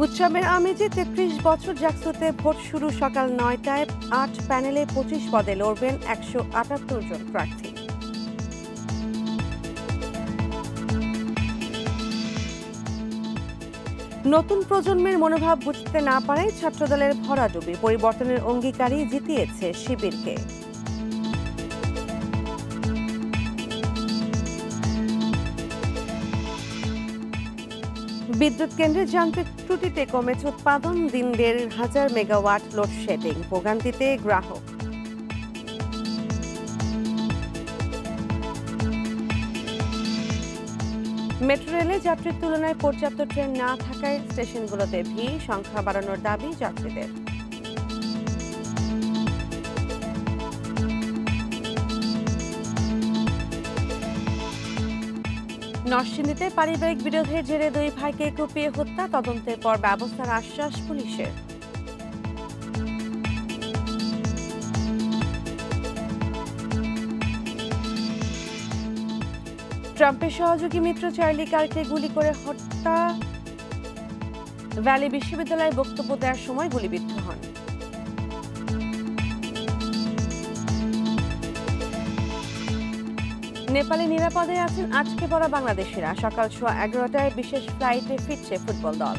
উৎসবের আমেজে ৩৩ বছর জাকসুতে ভোট শুরু সকাল ৯টায় ৮ প্যানেলে ২৫ পদে লড়বেন ১৭৮ জন প্রার্থী। নতুন প্রজন্মের মনোভাব বুঝতে না পারায় ছাত্রদলের ভরাডুবি, পরিবর্তনের অঙ্গীকারই জিতিয়েছে শিবিরকে। বিদ্যুৎ কেন্দ্রে যান্ত্রিক ত্রুটিতে কমেছে উৎপাদন, দিন ১,৫০০ মেগাওয়াট লোডশেডিং, ভোগান্তিতে গ্রাহক। মেট্রো রেলে যাত্রীর তুলনায় পর্যাপ্ত ট্রেন না থাকায় স্টেশনগুলোতে ভিড়, সংখ্যা বাড়ানোর দাবি যাত্রীদের। নরসিংদীতে পারিবারিক বিরোধের জেরে ২ ভাইকে কুপিয়ে হত্যা, তদন্তের পর ব্যবস্থার আশ্বাস পুলিশের। ট্রাম্পের সহযোগী মিত্র চার্লি কার্ককে গুলি করে হত্যা, ভ্যালি বিশ্ববিদ্যালয়ে বক্তব্য দেওয়ার সময় গুলিবিদ্ধ হন। নেপালে নিরাপদে আছেন আটকে পড়া বাংলাদেশিরা, সকাল ১১:১৫টায় বিশেষ ফ্লাইটে ফিরছে ফুটবল দল।